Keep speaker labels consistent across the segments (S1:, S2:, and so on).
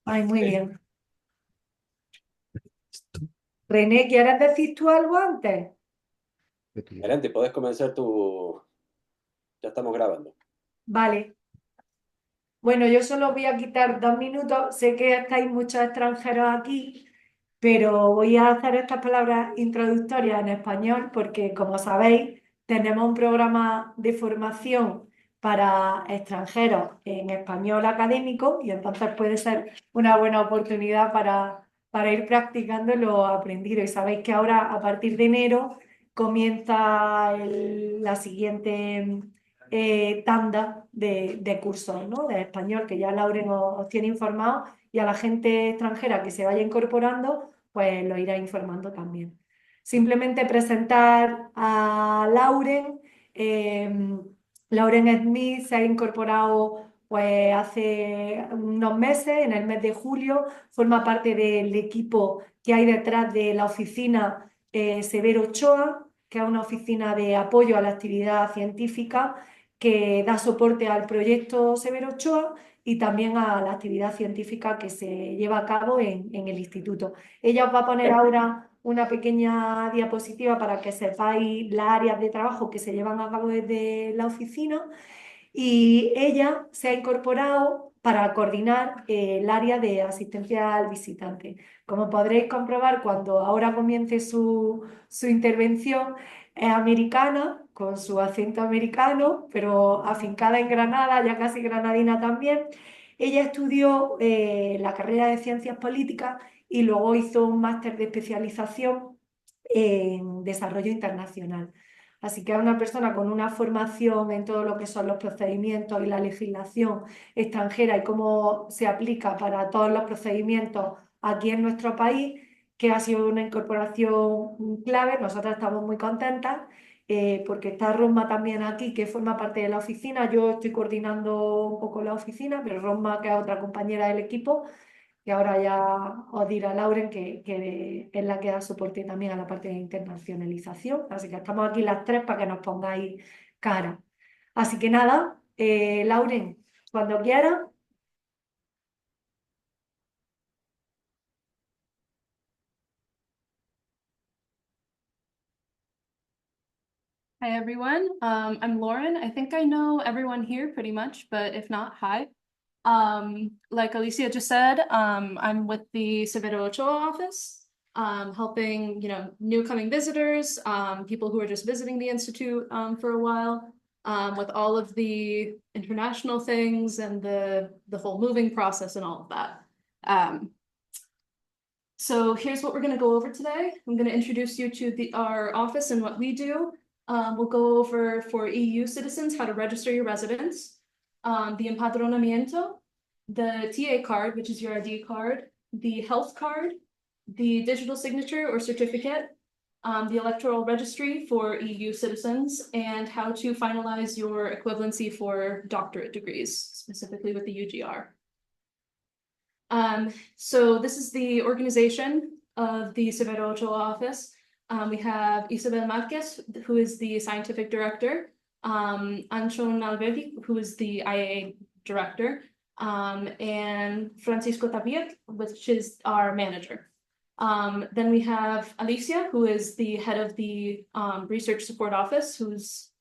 S1: Ay, muy bien. René, ¿quieres decir tú algo antes?
S2: Adelante, podés comenzar tu... Ya estamos grabando.
S1: Vale. Bueno, yo solo voy a quitar 2 minutos. Sé que estáis muchos extranjeros aquí, pero voy a hacer estas palabras introductorias en español porque, como sabéis, tenemos un programa de formación para extranjeros en español académico y entonces puede ser una buena oportunidad para ir practicando lo aprendido. Y sabéis que ahora, a partir de enero, comienza la siguiente tanda de cursos, ¿no? De español, que ya Lauren os tiene informado, y a la gente extranjera que se vaya incorporando, pues lo irá informando también. Simplemente presentar a Lauren. Lauren Smith se ha incorporado pues hace unos meses, en el mes de julio, forma parte del equipo que hay detrás de la oficina Severo Ochoa, que es una oficina de apoyo a la actividad científica que da soporte al proyecto Severo Ochoa y también a la actividad científica que se lleva a cabo en el instituto. Ella os va a poner ahora una pequeña diapositiva para que sepáis las áreas de trabajo que se llevan a cabo desde la oficina, y ella se ha incorporado para coordinar el área de asistencia al visitante. Como podréis comprobar cuando ahora comience su intervención, es americana, con su acento americano, pero afincada en Granada, ya casi granadina también. Ella estudió la carrera de Ciencias Políticas y luego hizo un máster de especialización en Desarrollo Internacional. Así que es una persona con una formación en todo lo que son los procedimientos y la legislación extranjera y cómo se aplica para todos los procedimientos aquí en nuestro país, que ha sido una incorporación clave. Nosotras estamos muy contentas porque está Rosma también aquí, que forma parte de la oficina. Yo estoy coordinando un poco la oficina, pero Rosma, que es otra compañera del equipo, que ahora ya os dirá Lauren que es la que da soporte también a la parte de internacionalización. Así que estamos aquí las tres para que nos pongáis cara. Así que nada, Lauren, cuando quieras.
S3: Hi, everyone. I'm Lauren. I think I know everyone here pretty much, but if not, hi. Like Alicia just said, I'm with the Severo Ochoa office, helping, new coming visitors, people who are just visiting the Institute for a while, with all of the international things and the whole moving process and all of that. So here's what we're going to go over today. I'm going to introduce you to our office and what we do. We'll go over for EU citizens how to register your residence, the Empadronamiento, the TA card, which is your ID card, the health card, the digital signature or certificate, the Electoral Registry for EU citizens, and how to finalize your equivalency for doctorate degrees, specifically with the UGR. So this is the organization of the Severo Ochoa office. We have Isabel Marquez, who is the scientific director, Anchon Alberti, who is the IAA director, and Francisco Tapiet, which is our manager. Then we have Alicia, who is the head of the research support office, who's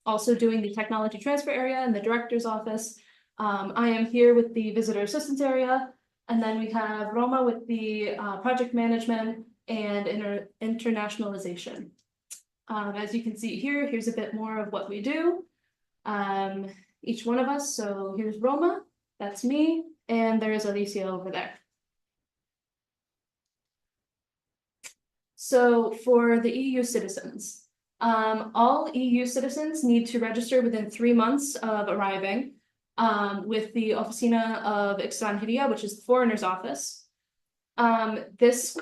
S3: also doing the technology transfer area in the director's office. I am here with the visitor assistance area, and then we have Roma with the project management and internationalization. As you can see here, here's a bit more of what we do. Each one of us, so here's Roma, that's me, and there's Alicia over there. So for the EU citizens, all EU citizens need to register within 3 months of arriving with the Oficina of Extranjería, which is the foreigner's office. This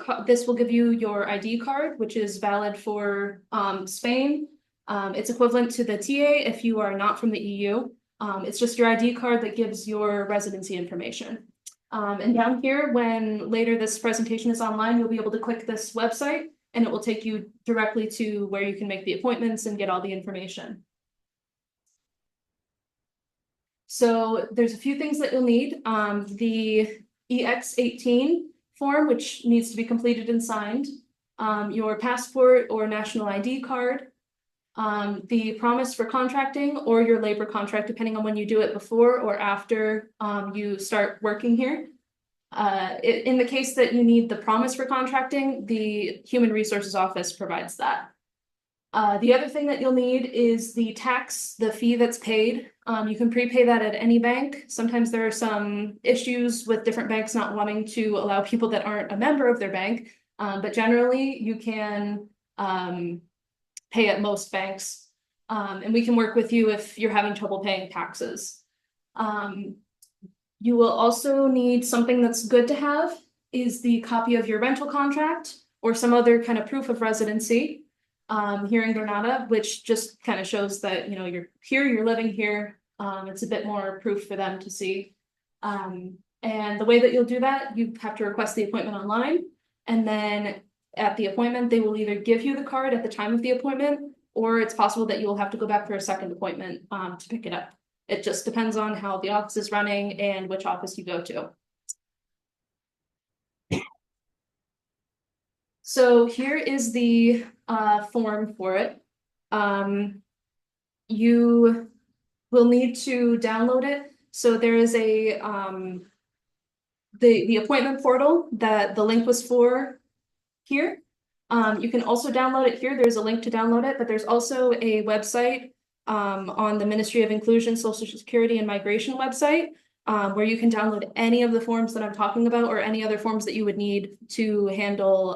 S3: will give you your ID card, which is valid for Spain. It's equivalent to the TA if you are not from the EU. It's just your ID card that gives your residency information. And down here, when later this presentation is online, you'll be able to click this website and it will take you directly to where you can make the appointments and get all the information. So there's a few things that you'll need. The EX-18 form, which needs to be completed and signed, your passport or national ID card, the promise for contracting or your labor contract, depending on when you do it before or after you start working here. In the case that you need the promise for contracting, the Human Resources Office provides that. The other thing that you'll need is the tax, the fee that's paid. You can prepay that at any bank. Sometimes there are some issues with different banks not wanting to allow people that aren't a member of their bank, but generally you can pay at most banks, and we can work with you if you're having trouble paying taxes. You will also need something that's good to have is the copy of your rental contract or some other kind of proof of residency here in Granada, which just kind of shows that, you know, you're here, you're living here. It's a bit more proof for them to see. And the way that you'll do that, you have to request the appointment online, and then at the appointment, they will either give you the card at the time of the appointment, or it's possible that you will have to go back for a second appointment to pick it up. It just depends on how the office is running and which office you go to. So here is the form for it. You will need to download it. So there is a the appointment portal that the link was for here. You can also download it here. There's a link to download it, but there's also a website on the Ministry of Inclusion, Social Security and Migration website where you can download any of the forms that I'm talking about or any other forms that you would need to handle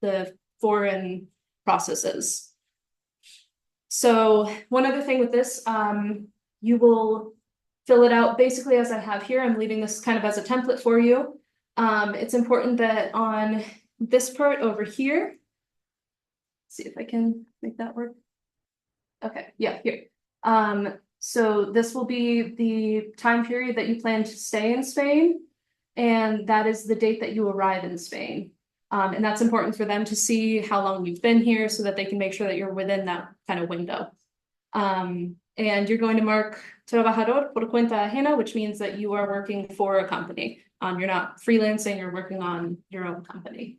S3: the foreign processes. So one other thing with this, you will fill it out basically as I have here. I'm leaving this kind of as a template for you. It's important that on this part over here, see if I can make that work. Okay, yeah, here. So this will be the time period that you plan to stay in Spain, and that is the date that you arrive in Spain. And that's important for them to see how long you've been here so that they can make sure that you're within that kind of window. And you're going to mark trabajador por cuenta ajena, which means that you are working for a company. You're not freelancing, you're working on your own company.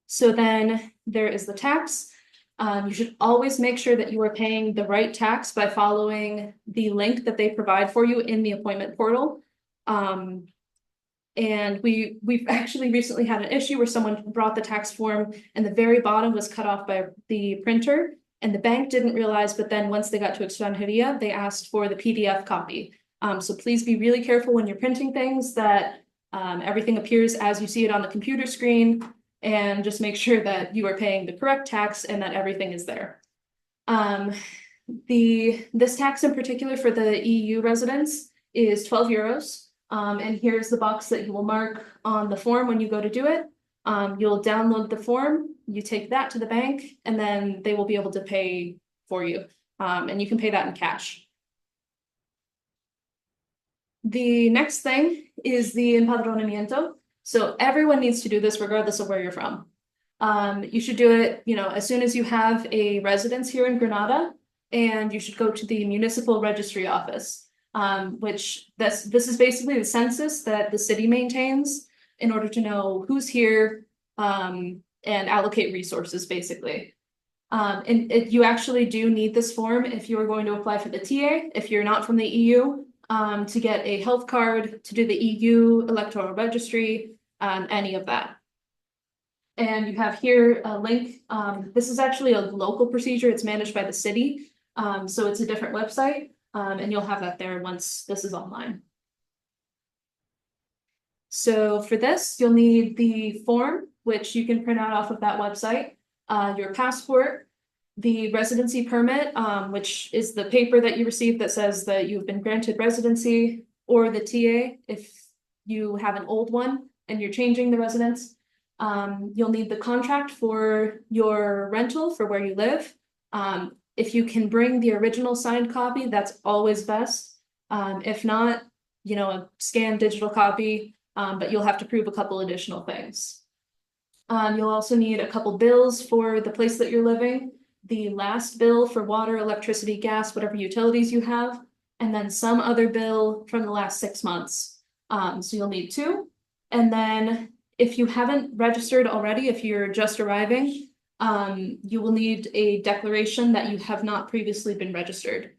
S3: So then there is the tax. You should always make sure that you are paying the right tax by following the link that they provide for you in the appointment portal. And we've actually recently had an issue where someone brought the tax form and the very bottom was cut off by the printer, and the bank didn't realize, but then once they got to Extranjería, they asked for the PDF copy. So please be really careful when you're printing things that everything appears as you see it on the computer screen, and just make sure that you are paying the correct tax and that everything is there. This tax in particular for the EU residents is 12 euros. And here's the box that you will mark on the form when you go to do it. You'll download the form, you take that to the bank, and then they will be able to pay for you. And you can pay that in cash. The next thing is the Empadronamiento. So everyone needs to do this regardless of where you're from. You should do it, you know, as soon as you have a residence here in Granada, and you should go to the municipal registry office. Which this is basically the census that the city maintains in order to know who's here and allocate resources, basically. You actually do need this form if you are going to apply for the TA, if you're not from the EU, to get a health card, to do the EU Electoral Registry, any of that. And you have here a link. This is actually a local procedure. It's managed by the city, so it's a different website. And you'll have that there once this is online. So for this, you'll need the form, which you can print out off of that website, your passport, the residency permit, which is the paper that you receive that says that you've been granted residency, or the TA if you have an old one and you're changing the residence. You'll need the contract for your rental for where you live. If you can bring the original signed copy, that's always best. If not, you know, a scanned digital copy, but you'll have to prove a couple additional things. You'll also need a couple bills for the place that you're living. the last bill for water, electricity, gas, whatever utilities you have, and then some other bill from the last 6 months. So you'll need 2. And then if you haven't registered already, if you're just arriving, you will need a declaration that you have not previously been registered.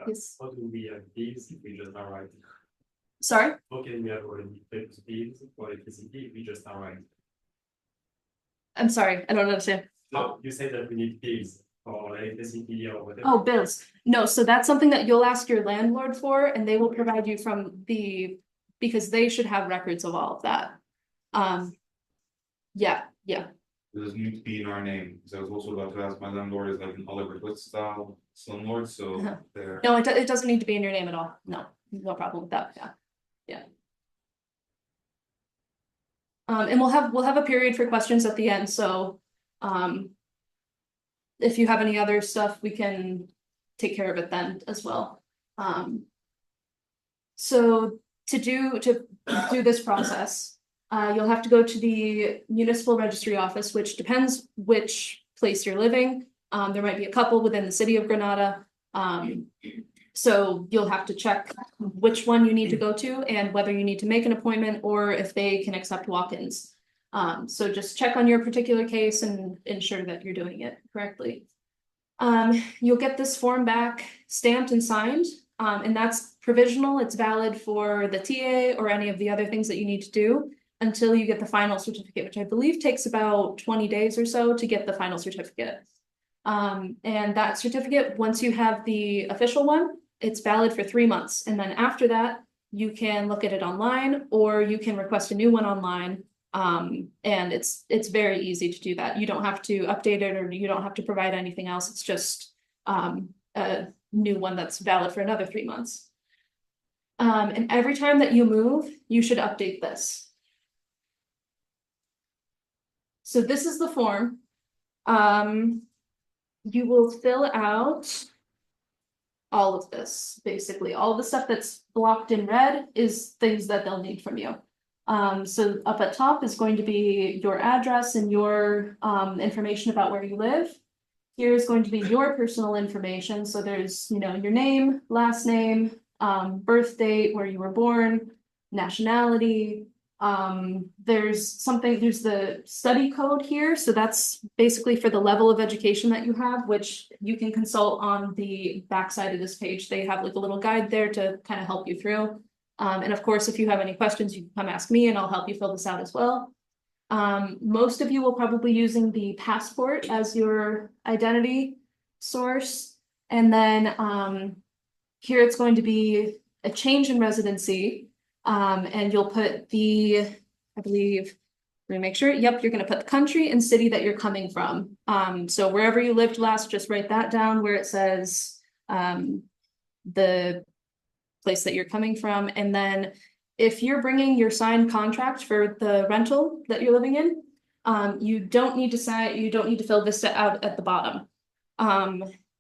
S3: Yes.
S4: What will be fees if we just arrive?
S3: Sorry?
S4: What can we have already paid fees for electricity if we just arrive?
S3: I'm sorry, I don't understand.
S4: No, you said that we need fees for electricity or whatever.
S3: Oh, bills. No, so that's something that you'll ask your landlord for, and they will provide you because they should have records of all of that. Yeah.
S5: It doesn't need to be in our name, because I was also about to ask, my landlord is like an Oliver Twist style slumlord, so there.
S3: No, it doesn't need to be in your name at all. No problem with that, yeah. And we'll have a period for questions at the end, so, if you have any other stuff, we can take care of it then as well. So to do this process, you'll have to go to the municipal registry office, which depends which place you're living. There might be a couple within the city of Granada. So you'll have to check which one you need to go to and whether you need to make an appointment or if they can accept walk-ins. So just check on your particular case and ensure that you're doing it correctly. You'll get this form back stamped and signed, and that's provisional. It's valid for the TA or any of the other things that you need to do until you get the final certificate, which I believe takes about 20 days or so to get the final certificate. And that certificate, once you have the official one, it's valid for 3 months. And then after that, you can look at it online or you can request a new one online. And it's very easy to do that. You don't have to update it or you don't have to provide anything else. It's just a new one that's valid for another 3 months. And every time that you move, you should update this. So this is the form. You will fill out all of this, basically. All the stuff that's blocked in red is things that they'll need from you. So up at top is going to be your address and your information about where you live. Here is going to be your personal information. So there's, your name, last name, birth date, where you were born, nationality. There's the study code here. So that's basically for the level of education that you have, which you can consult on the backside of this page. They have like a little guide there to kind of help you through. And of course, if you have any questions, you can come ask me and I'll help you fill this out as well. Most of you will probably be using the passport as your identity source. And then here it's going to be a change in residency. And you'll put I believe, let me make sure. Yep, you're going to put the country and city that you're coming from. So wherever you lived last, just write that down where it says the place that you're coming from. And then if you're bringing your signed contract for the rental that you're living in, you don't need to fill Vista out at the bottom.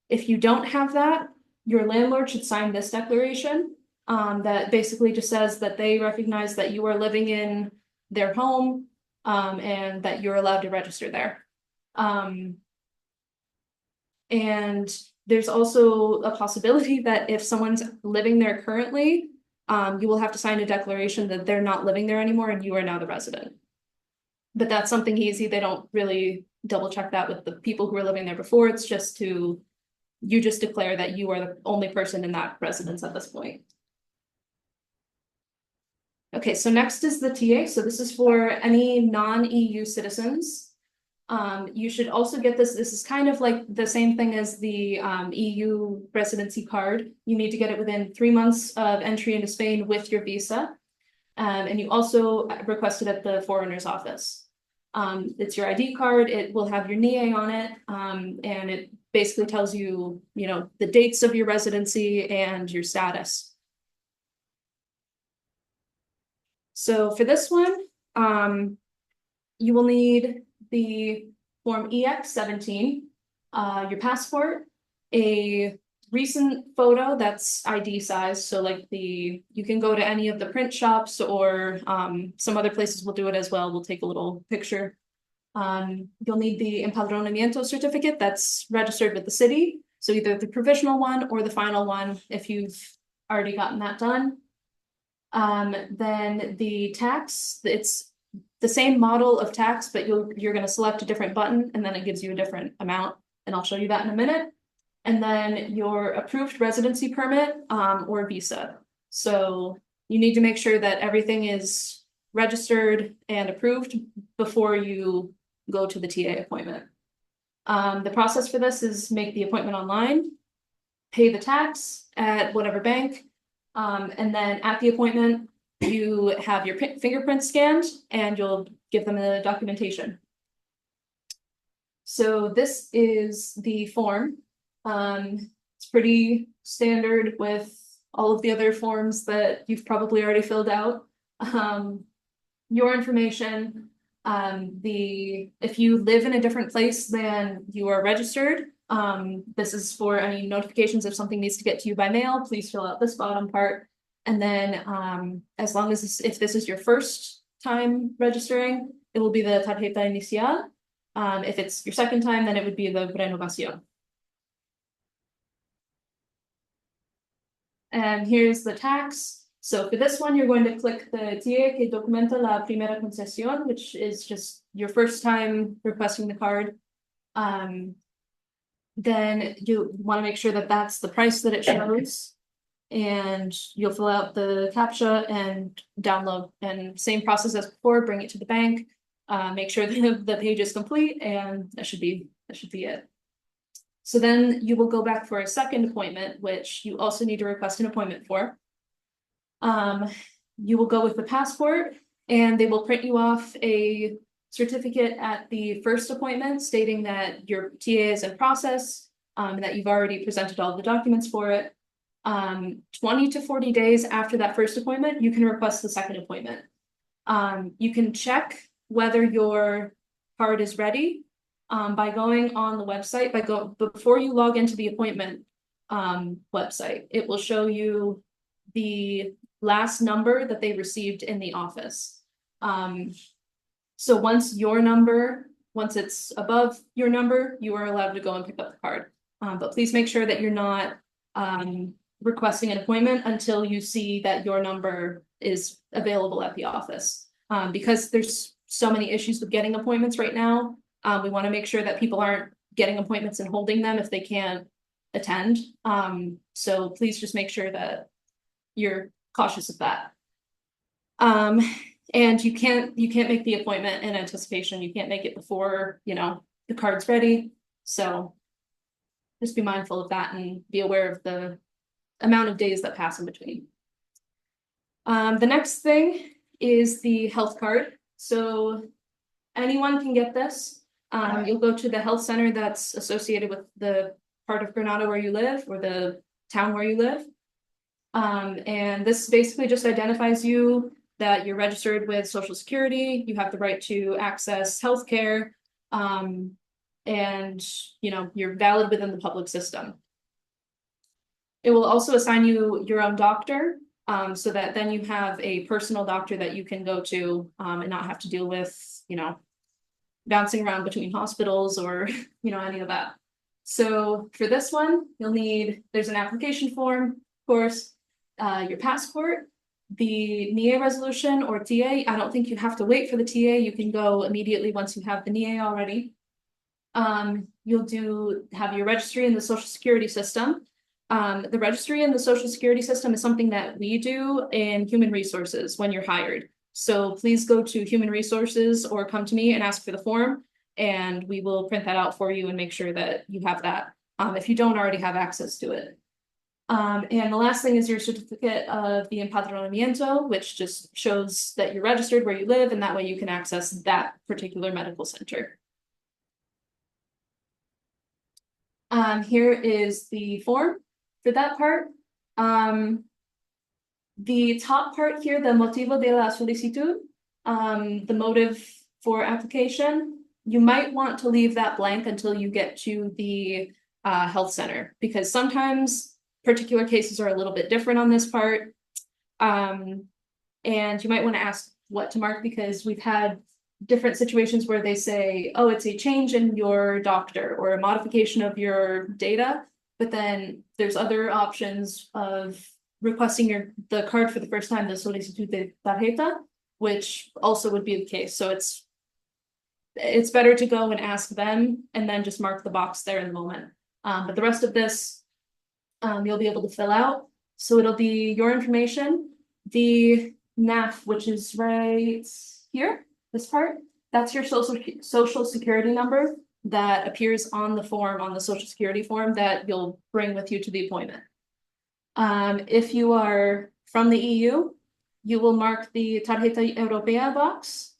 S3: If you don't have that, your landlord should sign this declaration that basically just says that they recognize that you are living in their home and that you're allowed to register there. And there's also a possibility that if someone's living there currently, you will have to sign a declaration that they're not living there anymore and you are now the resident. But that's something easy. They don't really double check that with the people who were living there before. It's just you just declare that you are the only person in that residence at this point. Okay, so next is the TA. So this is for any non-EU citizens. You should also get this. This is kind of like the same thing as the EU residency card. You need to get it within 3 months of entry into Spain with your visa. And you also request it at the foreigner's office. It's your ID card. It will have your NIE on it. And it basically tells you, the dates of your residency and your status. So for this one, you will need the form EX-17, your passport, a recent photo that's ID size. So like you can go to any of the print shops or some other places will do it as well. We'll take a little picture. You'll need the Empadronamiento certificate that's registered with the city. So either the provisional one or the final one, if you've already gotten that done. Then the tax, it's the same model of tax, but you're going to select a different button and then it gives you a different amount. And I'll show you that in a minute. And then your approved residency permit or visa. So you need to make sure that everything is registered and approved before you go to the TA appointment. The process for this is make the appointment online, pay the tax at whatever bank, and then at the appointment, you have your fingerprint scanned and you'll give them the documentation. So this is the form. It's pretty standard with all of the other forms that you've probably already filled out. Your information, if you live in a different place than you are registered, this is for any notifications if something needs to get to you by mail, please fill out this bottom part. And then as long as if this is your first time registering, it will be the tarjeta inicial. If it's your second time, then it would be the renovación. And here's the tax. So for this one, you're going to click the TA que documenta la primera concesión, which is just your first time requesting the card. Then you want to make sure that that's the price that it shows. And you'll fill out the CAPTCHA and download, and same process as before, bring it to the bank, make sure that the page is complete, and that should be it. So then you will go back for a second appointment, which you also need to request an appointment for. You will go with the passport and they will print you off a certificate at the first appointment stating that your TA is in process, and that you've already presented all the documents for it. 20 to 40 days after that first appointment, you can request the second appointment. You can check whether your card is ready by going on the website, before you log into the appointment website. It will show you the last number that they received in the office. So once it's above your number, you are allowed to go and pick up the card. But please make sure that you're not requesting an appointment until you see that your number is available at the office. Because there's so many issues with getting appointments right now, we want to make sure that people aren't getting appointments and holding them if they can't attend. So please just make sure that you're cautious of that. And you can't make the appointment in anticipation. You can't make it before, the card's ready. So just be mindful of that and be aware of the amount of days that pass in between. The next thing is the health card. So anyone can get this. You'll go to the health center that's associated with the part of Granada where you live, or the town where you live. And this basically just identifies you, that you're registered with Social Security, you have the right to access healthcare, and you're valid within the public system. It will also assign you your own doctor, so that then you have a personal doctor that you can go to and not have to deal with, bouncing around between hospitals or, any of that. So for this one, there's an application form, of course, your passport, the NIE resolution or TA. I don't think you have to wait for the TA. You can go immediately once you have the NIE already. You'll have your registry in the Social Security system. The registry in the Social Security system is something that we do in Human Resources when you're hired. So please go to Human Resources or come to me and ask for the form, and we will print that out for you and make sure that you have that if you don't already have access to it. And the last thing is your certificate of the Empadronamiento, which just shows that you're registered where you live, and that way you can access that particular medical center. Here is the form for that part. The top part here, the motivo de la solicitud, the motive for application, you might want to leave that blank until you get to the health center, because sometimes particular cases are a little bit different on this part. And you might want to ask what to mark, because we've had different situations where they say, oh, it's a change in your doctor or a modification of your data. But then there's other options of requesting the card for the first time, the solicitud de tarjeta, which also would be the case. So it's better to go and ask them and then just mark the box there in the moment. But the rest of this, you'll be able to fill out. So it'll be your information, the NAF, which is right here, this part, that's your social security number that appears on the form, on the social security form that you'll bring with you to the appointment. If you are from the EU, you will mark the Tarjeta Europea box.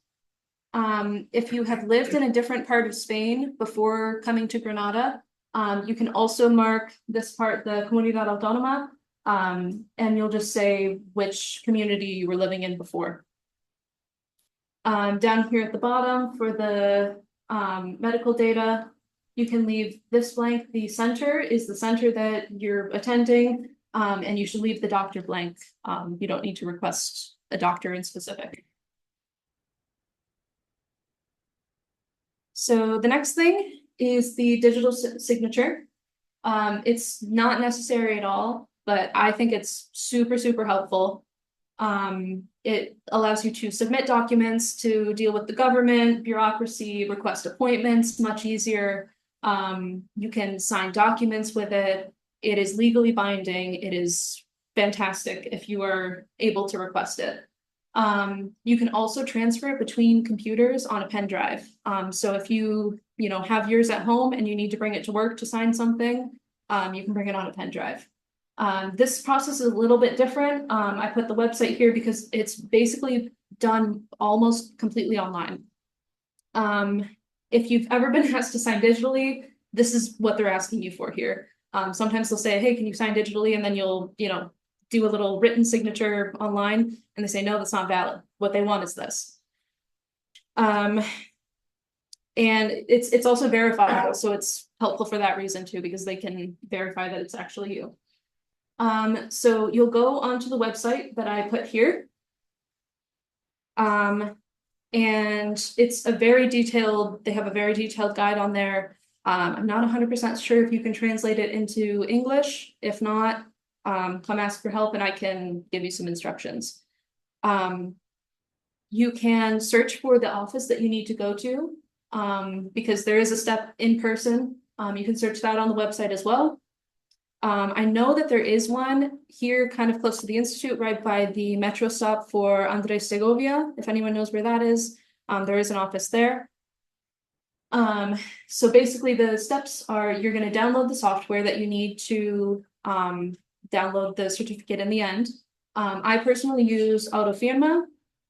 S3: If you have lived in a different part of Spain before coming to Granada, you can also mark this part, the Comunidad Autónoma, and you'll just say which community you were living in before. Down here at the bottom for the medical data, you can leave this blank. The center is the center that you're attending, and you should leave the doctor blank. You don't need to request a doctor in specific. So the next thing is the digital signature. It's not necessary at all, but I think it's super, super helpful. It allows you to submit documents, to deal with the government, bureaucracy, request appointments much easier. You can sign documents with it. It is legally binding. It is fantastic if you are able to request it. You can also transfer it between computers on a pen drive. So if you have yours at home and you need to bring it to work to sign something, you can bring it on a pen drive. This process is a little bit different. I put the website here because it's basically done almost completely online. If you've ever been asked to sign digitally, this is what they're asking you for here. Sometimes they'll say, hey, can you sign digitally? And then you'll, do a little written signature online, and they say, no, that's not valid. What they want is this. And it's also verifiable, so it's helpful for that reason too, because they can verify that it's actually you. So you'll go onto the website that I put here. And it's a very detailed, they have a very detailed guide on there. I'm not 100% sure if you can translate it into English. If not, come ask for help and I can give you some instructions. You can search for the office that you need to go to, because there is a step in person. You can search that on the website as well. I know that there is one here kind of close to the Institute, right by the metro stop for Andrés Segovia. If anyone knows where that is, there is an office there. So basically the steps are, you're going to download the software that you need to download the certificate in the end. I personally use Autofirma.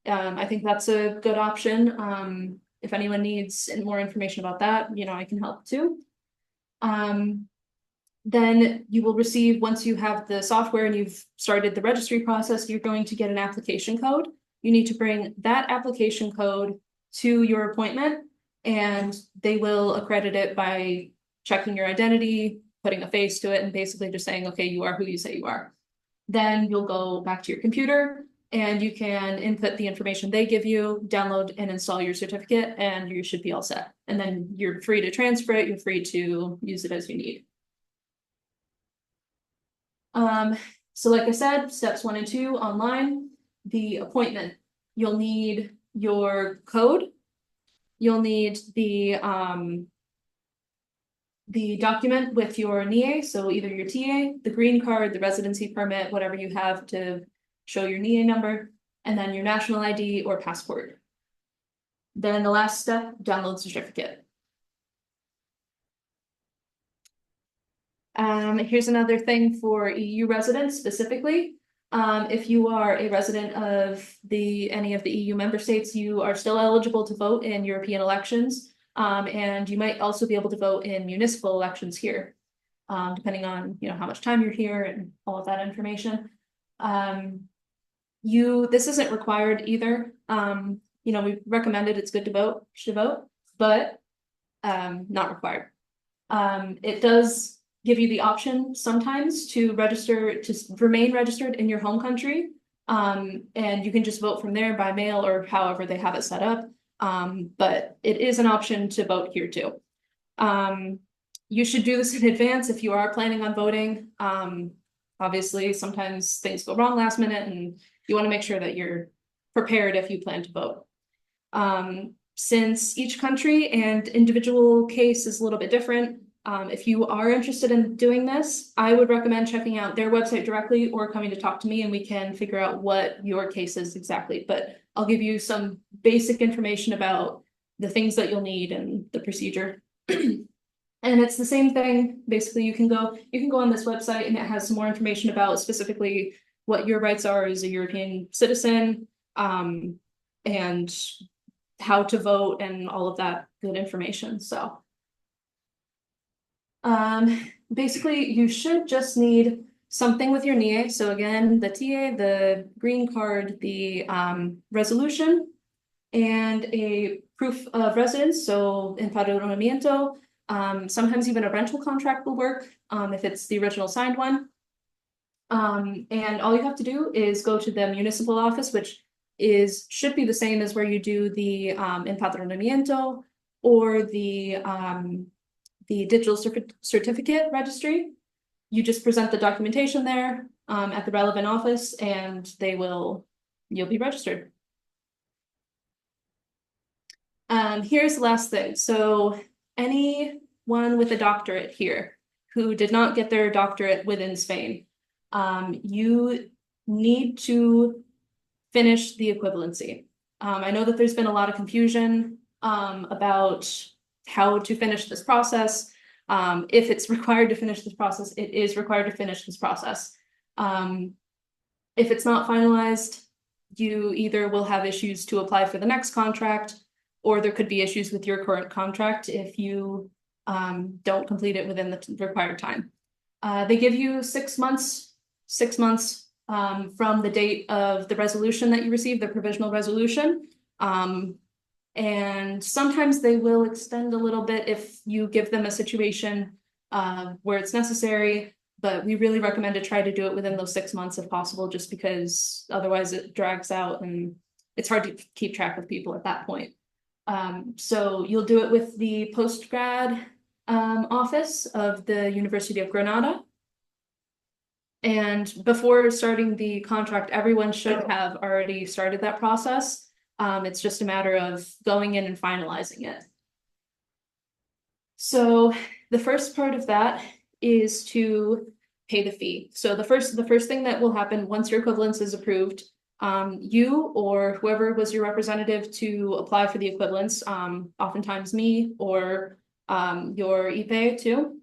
S3: I think that's a good option. If anyone needs more information about that, I can help too. Then you will receive, once you have the software and you've started the registry process, you're going to get an application code. You need to bring that application code to your appointment, and they will accredit it by checking your identity, putting a face to it, and basically just saying, okay, you are who you say you are. Then you'll go back to your computer and you can input the information they give you, download and install your certificate, and you should be all set. And then you're free to transfer it, you're free to use it as you need. So like I said, steps 1 and 2 online. The appointment, you'll need your code, you'll need the document with your NIE, so either your TA, the green card, the residency permit, whatever you have to show your NIE number, and then your national ID or passport. Then the last step, download certificate. Here's another thing for EU residents specifically. If you are a resident of any of the EU member states, you are still eligible to vote in European elections. And you might also be able to vote in municipal elections here, depending on how much time you're here and all of that information. This isn't required either. We recommended, it's good to vote, you should vote, but not required. It does give you the option sometimes to register, to remain registered in your home country. And you can just vote from there by mail or however they have it set up. but it is an option to vote here too. You should do this in advance if you are planning on voting. Obviously, sometimes things go wrong last minute, and you want to make sure that you're prepared if you plan to vote. Since each country and individual case is a little bit different, if you are interested in doing this, I would recommend checking out their website directly or coming to talk to me, and we can figure out what your case is exactly. But I'll give you some basic information about the things that you'll need and the procedure. And it's the same thing. Basically, you can go on this website, and it has some more information about specifically what your rights are as a European citizen, and how to vote and all of that good information. So basically, you should just need something with your NIE. So again, the TA, the green card, the resolution, and a proof of residence. So Empadronamiento. Sometimes even a rental contract will work if it's the original signed one. And all you have to do is go to the municipal office, which should be the same as where you do the Empadronamiento or the digital certificate registry. You just present the documentation there at the relevant office, and you'll be registered. Here's the last thing. So anyone with a doctorate here who did not get their doctorate within Spain, you need to finish the equivalency. I know that there's been a lot of confusion about how to finish this process. If it's required to finish this process, it is required to finish this process. If it's not finalized, you either will have issues to apply for the next contract, or there could be issues with your current contract if you don't complete it within the required time. They give you 6 months from the date of the resolution that you received, the provisional resolution. And sometimes they will extend a little bit if you give them a situation where it's necessary, but we really recommend to try to do it within those 6 months if possible, just because otherwise it drags out and it's hard to keep track of people at that point. So you'll do it with the postgrad office of the University of Granada. And before starting the contract, everyone should have already started that process. It's just a matter of going in and finalizing it. So the first part of that is to pay the fee. So the first thing that will happen once your equivalence is approved, you or whoever was your representative to apply for the equivalence, oftentimes me or your IPE too,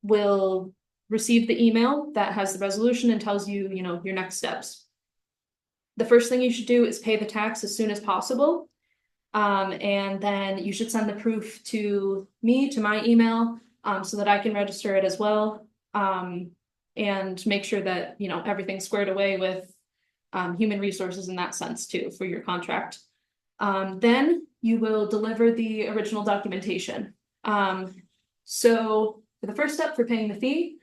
S3: will receive the email that has the resolution and tells you, your next steps. The first thing you should do is pay the tax as soon as possible. And then you should send the proof to me, to my email, so that I can register it as well. And make sure that, everything's squared away with human resources in that sense too, for your contract. Then you will deliver the original documentation. So for the first step, for paying the fee,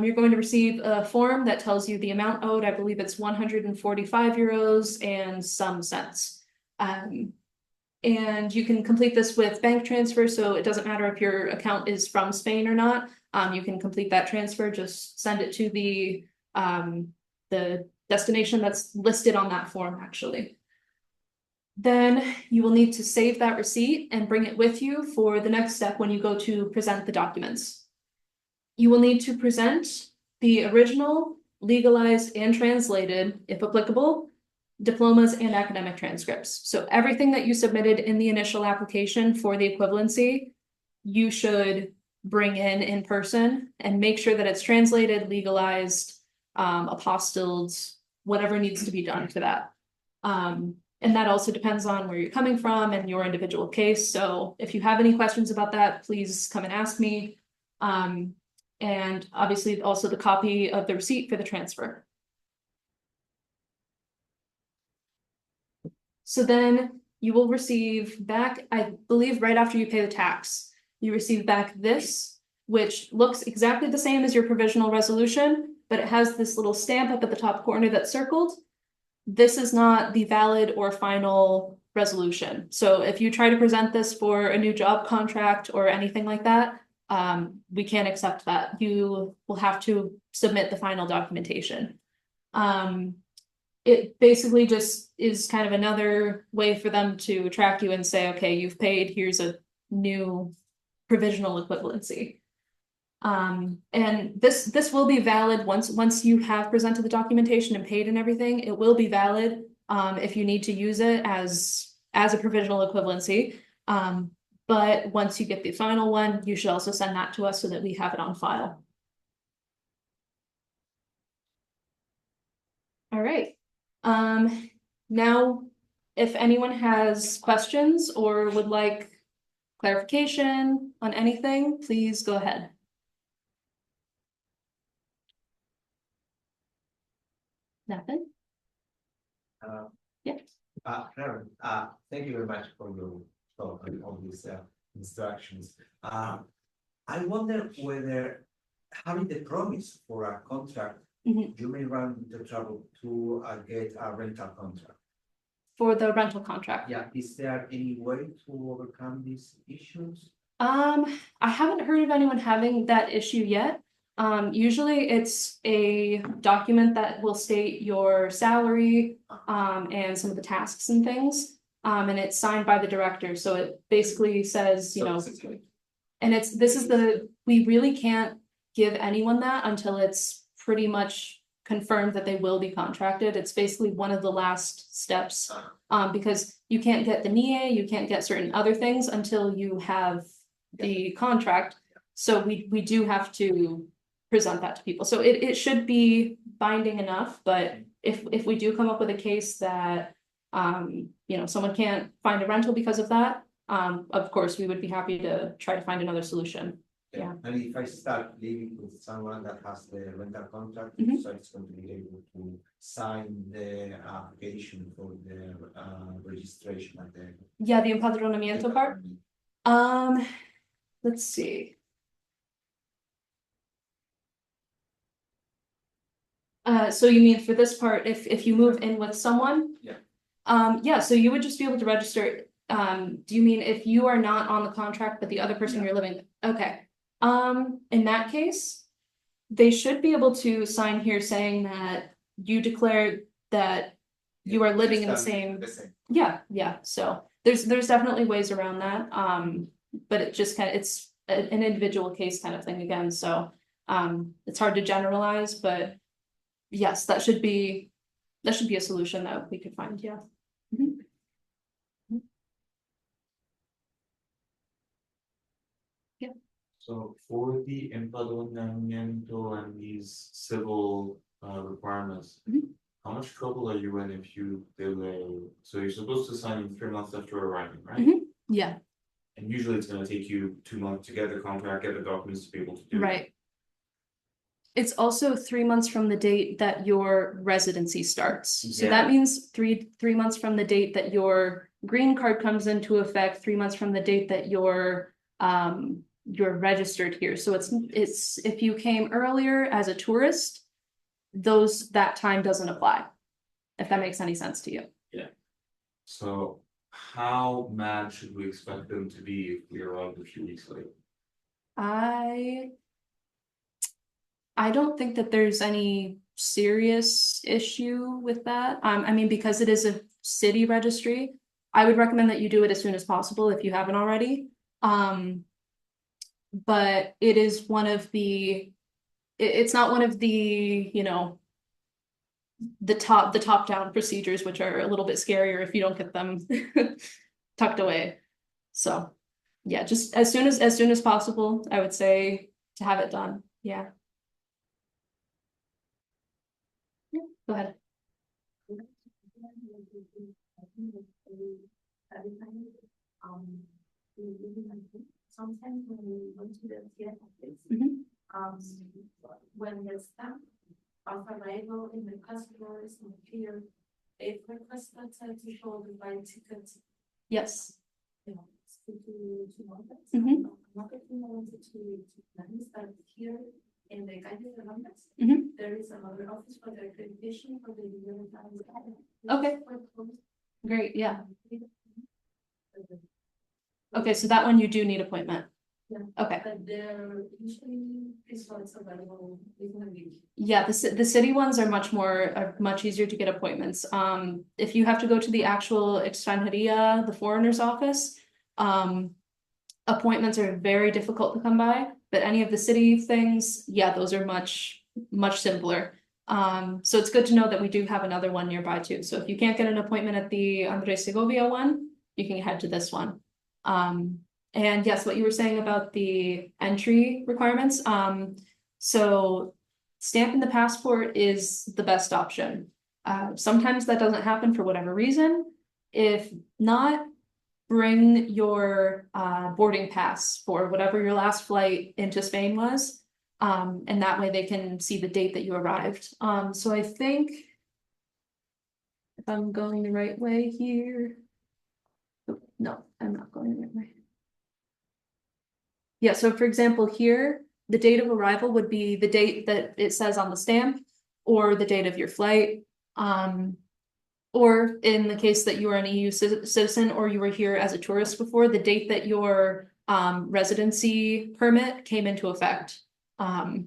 S3: you're going to receive a form that tells you the amount owed. I believe it's 145 euros and some cents. And you can complete this with bank transfer, so it doesn't matter if your account is from Spain or not. You can complete that transfer, just send it to the destination that's listed on that form, actually. Then you will need to save that receipt and bring it with you for the next step when you go to present the documents. You will need to present the original, legalized, and translated, if applicable, diplomas and academic transcripts. So everything that you submitted in the initial application for the equivalency, you should bring in person and make sure that it's translated, legalized, apostilled, whatever needs to be done to that. And that also depends on where you're coming from and your individual case. So if you have any questions about that, please come and ask me. And obviously also the copy of the receipt for the transfer. So then you will receive back, I believe right after you pay the tax, you receive back this, which looks exactly the same as your provisional resolution, but it has this little stamp up at the top corner that's circled. This is not the valid or final resolution. So if you try to present this for a new job contract or anything like that, we can't accept that. You will have to submit the final documentation. It basically just is kind of another way for them to track you and say, okay, you've paid, here's a new provisional equivalency. And this will be valid once you have presented the documentation and paid and everything, it will be valid if you need to use it as a provisional equivalency. But once you get the final one, you should also send that to us so that we have it on file. All right. Now, if anyone has questions or would like clarification on anything, please go ahead. Nothing? Yeah.
S6: Karen, thank you very much for your talk and all these instructions. I wonder whether having the promise for a contract, you may run the trouble to get a rental contract.
S3: For the rental contract?
S6: Yeah, is there any way to overcome these issues?
S3: I haven't heard of anyone having that issue yet. Usually it's a document that will state your salary, and some of the tasks and things. And it's signed by the director, so it basically says, you know, and we really can't give anyone that until it's pretty much confirmed that they will be contracted. It's basically one of the last steps, because you can't get the NIE, you can't get certain other things until you have the contract. So we do have to present that to people. So it should be binding enough, but if we do come up with a case that you know, someone can't find a rental because of that, of course, we would be happy to try to find another solution. Yeah.
S6: And if I start living with someone that has the rental contract, so it's going to be able to sign the application for the registration at the
S3: the Empadronamiento part. Let's see. So you mean for this part, if you move in with someone? Yeah, so you would just be able to register. Do you mean if you are not on the contract, but the other person you're living with? Okay. In that case, they should be able to sign here saying that you declare that you are living in the same. Yeah. So there's definitely ways around that. But it just it's an individual case kind of thing again. So it's hard to generalize, but yes, that should be a solution that we could find. Yeah. Yeah.
S5: So for the Empadronamiento and these civil requirements, how much trouble are you in if you delay? So you're supposed to sign in 3 months after arriving, right?
S3: Yeah.
S5: And usually it's going to take you 2 months to get the contract, get the documents to be able to do it.
S3: Right. It's also 3 months from the date that your residency starts. So that means three months from the date that your green card comes into effect, 3 months from the date that you're registered here. So it's if you came earlier as a tourist, that time doesn't apply, if that makes any sense to you.
S5: Yeah. So how mad should we expect them to be if we arrive a few weeks late?
S3: I don't think that there's any serious issue with that. I mean, because it is a city registry, I would recommend that you do it as soon as possible if you haven't already. But it is one of the, it's not one of the, you know, the top down procedures, which are a little bit scarier if you don't get them tucked away. So yeah, just as soon as possible, I would say to have it done. Yeah. Go ahead.
S7: Sometimes when we went to the theater office, when the staff of arrival in the customer is not clear, if request to show the right ticket.
S3: Yes.
S7: To know that. Another thing I wanted to plan is that here in the Calle de Londres, there is another office for the accreditation for the Electoral.
S3: Okay. Great, yeah. Okay, so that one you do need appointment.
S7: Yeah.
S3: Okay.
S7: But they're usually slots available within a week.
S3: Yeah, the city ones are much easier to get appointments. If you have to go to the actual extranjería, the foreigner's office, appointments are very difficult to come by, but any of the city things, yeah, those are much simpler. So it's good to know that we do have another one nearby too. So if you can't get an appointment at the Andrés Segovia one, you can head to this one. And yes, what you were saying about the entry requirements, so stamping the passport is the best option. Sometimes that doesn't happen for whatever reason. If not, bring your boarding pass for whatever your last flight into Spain was. And that way they can see the date that you arrived. So I think if I'm going the right way here. No, I'm not going the right way. Yeah, so for example, here, the date of arrival would be the date that it says on the stamp or the date of your flight. Or in the case that you are an EU citizen or you were here as a tourist before, the date that your residency permit came into effect. So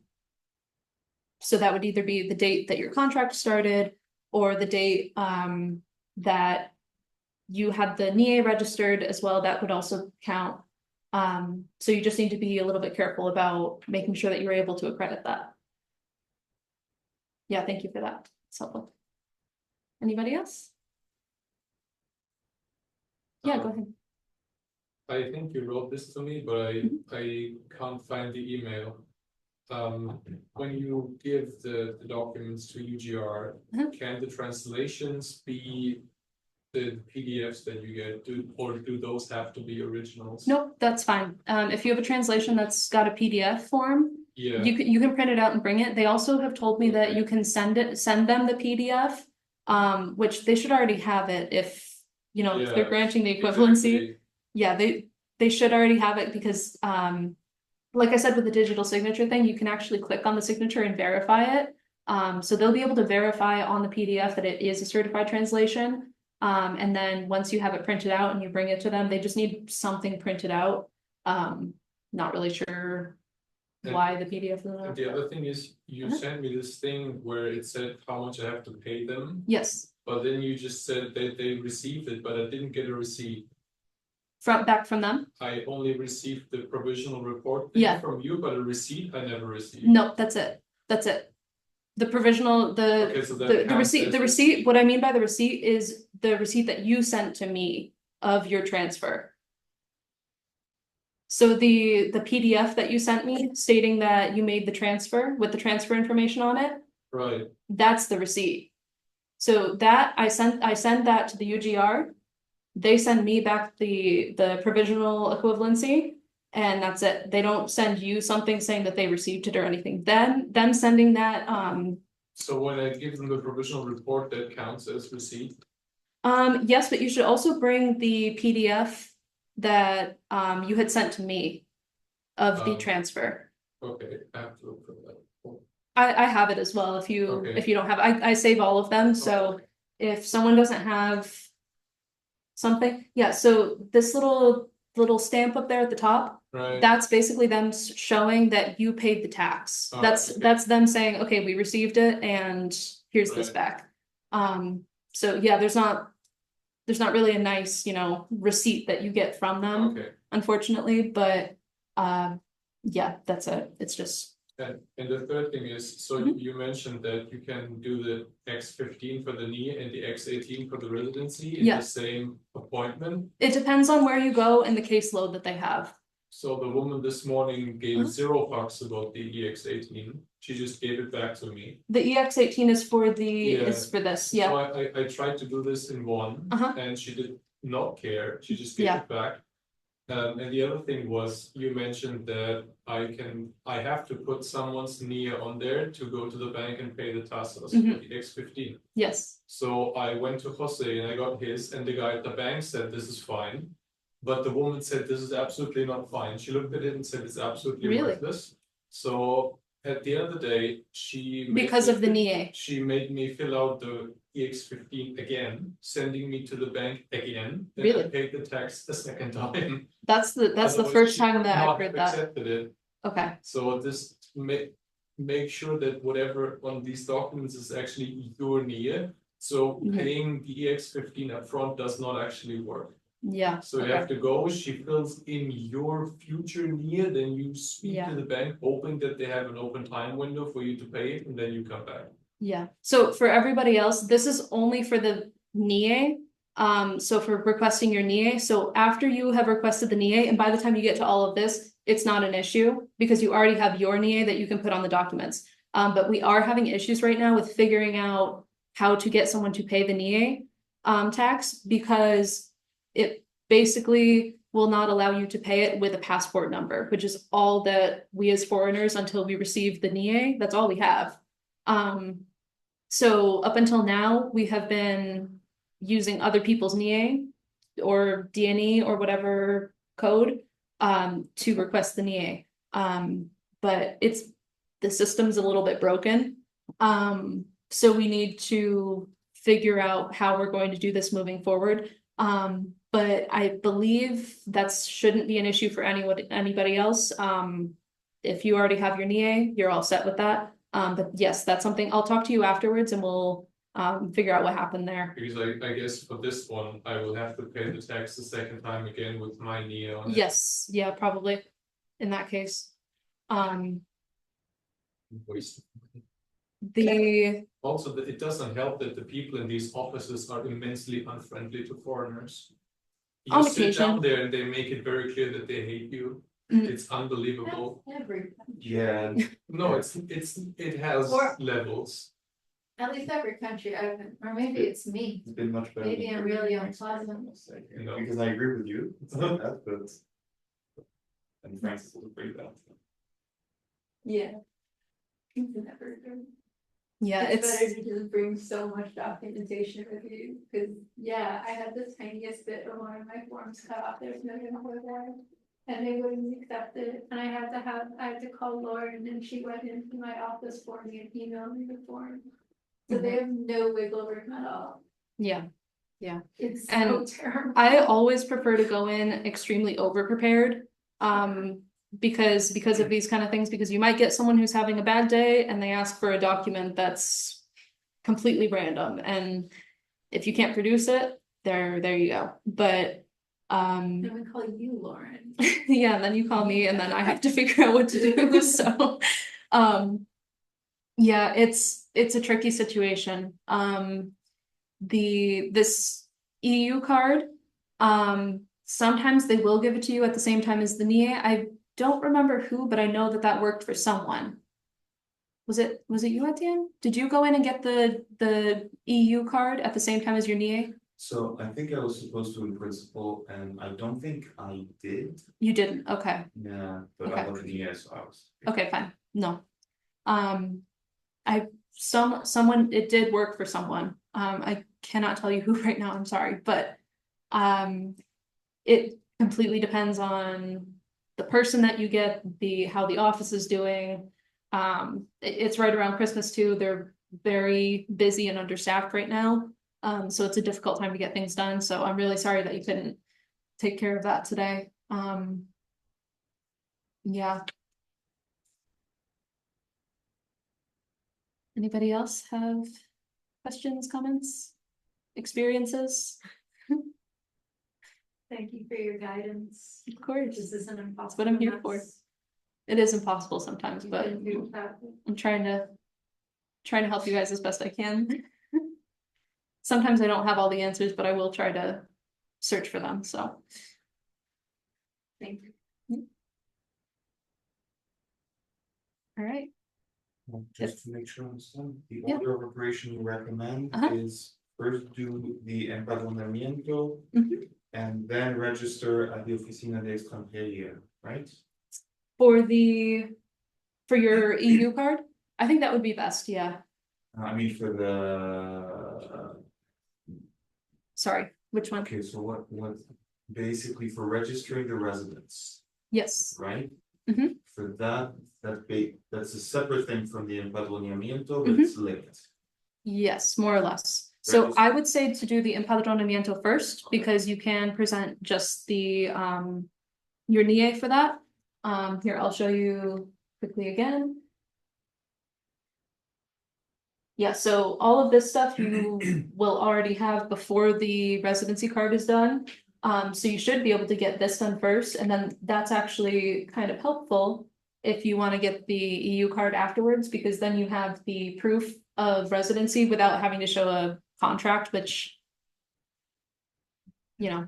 S3: that would either be the date that your contract started or the date that you had the NIE registered as well. That would also count. So you just need to be a little bit careful about making sure that you're able to accredit that. Yeah, thank you for that. It's helpful. Anybody else? Yeah, go ahead.
S8: I think you wrote this to me, but I can't find the email. When you give the documents to UGR, can the translations be the PDFs that you get, or do those have to be originals?
S3: Nope, that's fine. If you have a translation that's got a PDF form,
S8: Yeah.
S3: you can print it out and bring it. They also have told me that you can send them the PDF, which they should already have it if if they're granting the equivalency.
S8: Exactly.
S3: Yeah, they should already have it because like I said with the digital signature thing, you can actually click on the signature and verify it. So they'll be able to verify on the PDF that it is a certified translation. And then once you have it printed out and you bring it to them, they just need something printed out. Not really sure why the PDF is not.
S8: And the other thing is you sent me this thing where it said how much I have to pay them.
S3: Yes.
S8: But then you just said that they received it, but I didn't get a receipt.
S3: Back from them?
S8: I only received the provisional report from you, but a receipt I never received.
S3: No, that's it. That's it. The provisional, the receipt, what I mean by the receipt is the receipt that you sent to me of your transfer. So the PDF that you sent me stating that you made the transfer with the transfer information on it.
S8: Right.
S3: That's the receipt. So that I send that to the UGR. They send me back the provisional equivalency, and that's it. They don't send you something saying that they received it or anything. Them sending that
S8: So when I give them the provisional report, that counts as receipt?
S3: Yes, but you should also bring the PDF that you had sent to me of the transfer.
S8: Okay, I have to look for that.
S3: I have it as well if you don't have I save all of them. So if someone doesn't have something, yeah, so this little stamp up there at the top, that's basically them showing that you paid the tax. That's them saying, okay, we received it and here's this back. So yeah, there's not really a nice receipt that you get from them, unfortunately, but yeah, that's it. It's just.
S8: And the third thing is, so you mentioned that you can do the X15 for the NIE and the X18 for the residency in the same appointment?
S3: It depends on where you go and the caseload that they have.
S8: So the woman this morning gave 0 fucks about the EX18. She just gave it back to me.
S3: The EX18 is for this,
S8: So I tried to do this in one, and she did not care. She just gave it back. And the other thing was, you mentioned that I have to put someone's NIE on there to go to the bank and pay the tasas for the X15.
S3: Yes.
S8: So I went to Jose and I got his, and the guy at the bank said this is fine. But the woman said this is absolutely not fine. She looked at it and said it's absolutely worthless. So at the end of the day,
S3: Because of the NIE.
S8: She made me fill out the EX15 again, sending me to the bank again. Then
S3: Really?
S8: I paid the tax the second time.
S3: That's the
S8: Otherwise,
S3: first
S8: she
S3: time
S8: would
S3: that I've
S8: not
S3: heard
S8: have
S3: that.
S8: accepted it.
S3: Okay,
S8: So just make sure that whatever on these documents is actually your NIE. So
S3: Mhm.
S8: paying the EX15 upfront does not actually work.
S3: yeah.
S8: So you
S3: okay.
S8: have to go, she fills in your future NIE, then you speak
S3: Yeah.
S8: to the bank, hoping that they have an open time window for you to pay it, and then you come back.
S3: Yeah, so for everybody else, this is only for the NIE. So for requesting your NIE, so after you have requested the NIE, and by the time you get to all of this, it's not an issue because you already have your NIE that you can put on the documents. But we are having issues right now with figuring out how to get someone to pay the NIE tax because it basically will not allow you to pay it with a passport number, which is all that we as foreigners, until we receive the NIE, that's all we have. So up until now, we have been using other people's NIE or DNE or whatever code to request the NIE. But the system's a little bit broken. So we need to figure out how we're going to do this moving forward. But I believe that shouldn't be an issue for anybody else. If you already have your NIE, you're all set with that. But yes, that's something I'll talk to you afterwards and we'll figure out what happened there.
S8: Because I guess for this one, I will have to pay the tax the second time again with my NIE on it.
S3: Yes, yeah, probably in that case.
S8: Waste.
S3: Also,
S8: it doesn't help that the people in these offices are immensely unfriendly to foreigners. You
S3: On
S8: sit
S3: occasion.
S8: down there and they make it very clear that they hate you. It's unbelievable.
S7: Every,
S5: Yeah,
S8: No, it has
S7: Or-
S8: levels.
S7: at least every country I've been, or maybe it's me.
S5: it's been much better.
S7: Maybe
S5: than
S7: I'm really
S5: France,
S7: unpleasant.
S5: I must say.
S8: No.
S5: Because I agree with you, it's not that, but. And France is also pretty bad.
S7: Yeah. It's never good.
S3: yeah,
S7: It's better to just bring so much documentation with you, because, yeah, I had the tiniest bit of one of my forms cut off, there's no number there. And they wouldn't accept it, and I had to call Lauren, and she went into my office for me and emailed me the form. So they have no wiggle room at all,
S3: yeah.
S7: it's so
S3: And
S7: terrible.
S3: I always prefer to go in extremely over prepared. Because of these kind of things, because you might get someone who's having a bad day and they ask for a document that's completely random, and if you can't produce it, there you go. But
S7: And we call you Lauren.
S3: yeah, and then you call me and then I have to figure out what to do. So yeah, it's a tricky situation. This EU card, sometimes they will give it to you at the same time as the NIE. I don't remember who, but I know that worked for someone. Was it you, Etienne? Did you go in and get the EU card at the same time as your NIE?
S5: So I think I was supposed to in principle, and I don't think I did.
S3: You didn't, okay.
S5: Yeah, but
S3: Okay.
S5: I wasn't here, so I was.
S3: Okay, fine. No. Someone, it did work for someone. I cannot tell you who right now, I'm sorry, but it completely depends on the person that you get, how the office is doing. It's right around Christmas too. They're very busy and understaffed right now. So it's a difficult time to get things done. So I'm really sorry that you couldn't take care of that today. Yeah. Anybody else have questions, comments, experiences?
S7: Thank you for your guidance.
S3: Of course.
S7: This isn't impossible.
S3: That's what I'm here for. It is impossible sometimes, but I'm trying to help you guys as best I can. Sometimes I don't have all the answers, but I will try to search for them, so.
S7: Thank you.
S3: All right.
S5: Just to make sure I understand, the
S3: Yeah.
S5: order of operation you recommend
S3: Uh-huh.
S5: is first do the empadronamiento
S3: Mhm.
S5: and then register at the Oficina de Extranjería, right?
S3: For your EU card, I think that would be best, yeah.
S5: I mean, for the,
S3: Sorry, which one?
S5: okay, so what, basically for registering the residents,
S3: Yes.
S5: right?
S3: Mhm.
S5: for that's a separate thing from the empadronamiento, but it's linked.
S3: Yes, more or less. So
S5: Regist-
S3: I would say to do the empadronamiento first, because you can present just the your NIE for that. Here, I'll show you quickly again. Yeah, so all of this stuff you will already have before the residency card is done. So you should be able to get this done first, and then that's actually kind of helpful if you want to get the EU card afterwards, because then you have the proof of residency without having to show a contract, which, you know.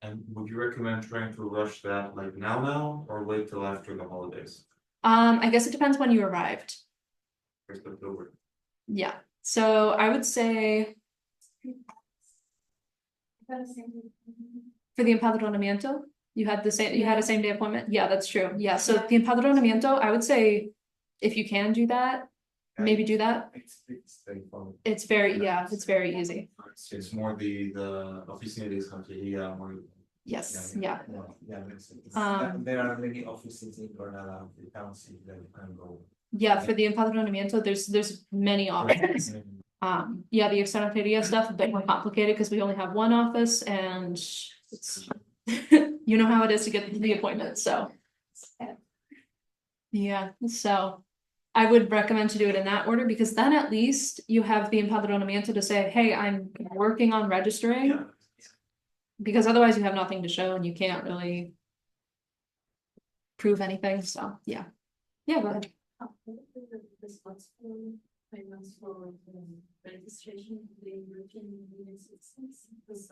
S5: And would you recommend trying to rush that like now, or wait till after the holidays?
S3: I guess it depends when you arrived.
S5: First October.
S3: Yeah, so I would say for the empadronamiento, you had a same day appointment? Yeah, that's true. Yeah, so the empadronamiento, I would say if you can do that, maybe do that.
S6: It's straightforward.
S3: It's very easy.
S5: It's more the oficina de extranjería, more.
S3: Yes, yeah.
S6: There are many offices in Granada, the council that you can go.
S3: Yeah, for the empadronamiento, there's many options. Yeah, the extranjería stuff a bit more complicated because we only have one office, and it's you know how it is to get the appointment, so. Yeah, so I would recommend to do it in that order, because then at least you have the empadronamiento to say, hey, I'm working on registering.
S5: Yeah.
S3: Because otherwise you have nothing to show and you can't really prove anything, so yeah. Yeah, go ahead.
S9: Responsible payments for registration of the European Union citizens, because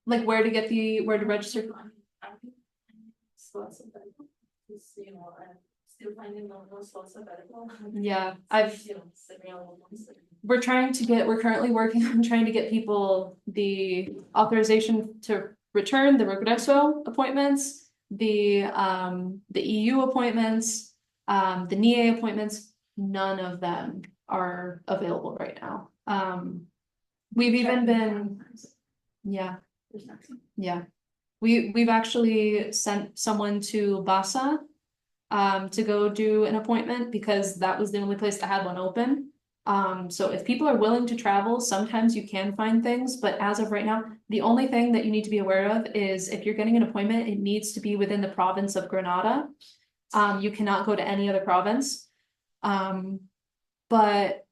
S3: Like where to register?
S9: slots available, because still finding no slots available.
S3: Yeah,
S9: Several ones.
S3: we're currently working on trying to get people the authorization to return the regreso appointments, the EU appointments, the NIE appointments. None of them are available right now. We've even been, yeah, we've actually sent someone to Basa to go do an appointment, because that was the only place that had one open. So if people are willing to travel, sometimes you can find things, but as of right now, the only thing that you need to be aware of is if you're getting an appointment, it needs to be within the province of Granada. You cannot go to any other province. But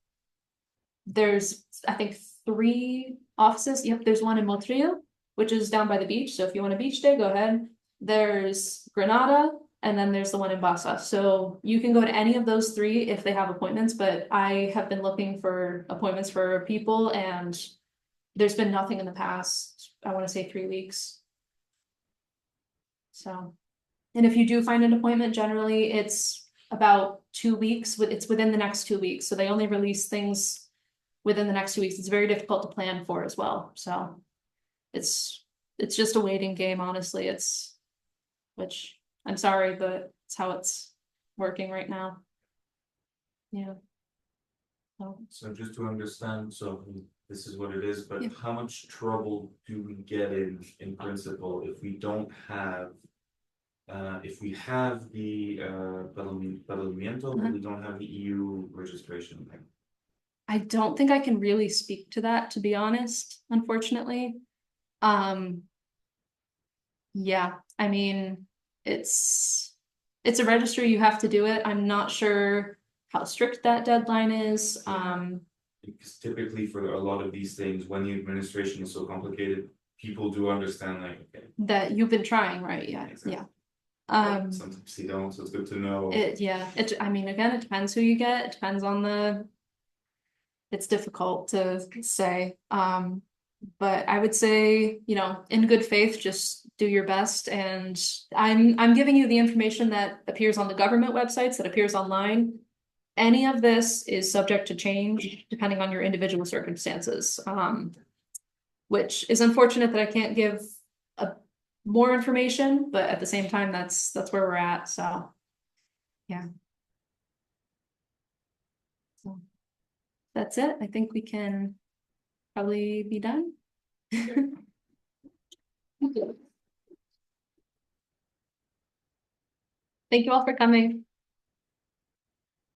S3: there's, I think, 3 offices. Yep, there's one in Motril, which is down by the beach. So if you want a beach day, go ahead. There's Granada, and then there's the one in Basa. So you can go to any of those 3 if they have appointments, but I have been looking for appointments for people, and there's been nothing in the past, I want to say 3 weeks. So, and if you do find an appointment, generally it's about 2 weeks, it's within the next 2 weeks. So they only release things within the next 2 weeks. It's very difficult to plan for as well. So it's just a waiting game, honestly. Which I'm sorry, but it's how it's working right now. Yeah.
S5: So just to understand, so this is what it is, but
S3: Yeah.
S5: how much trouble do we get in principle if we don't have, if we have the empadronamiento, but we don't have the EU registration?
S3: I don't think I can really speak to that, to be honest, unfortunately. Yeah, I mean, it's a registry, you have to do it. I'm not sure how strict that deadline is.
S5: Because typically for a lot of these things, when the administration is so complicated, people do understand, like, okay.
S3: That you've been trying, right? Yeah,
S5: Exactly.
S3: yeah.
S5: But sometimes they don't, so it's good to know.
S3: I mean, again, it depends who you get. It depends on it's difficult to say. But I would say, in good faith, just do your best. And I'm giving you the information that appears on the government websites, that appears online. Any of this is subject to change depending on your individual circumstances. Which is unfortunate that I can't give more information, but at the same time, that's where we're at. So, yeah. So that's it. I think we can probably be done. Thank you all for coming.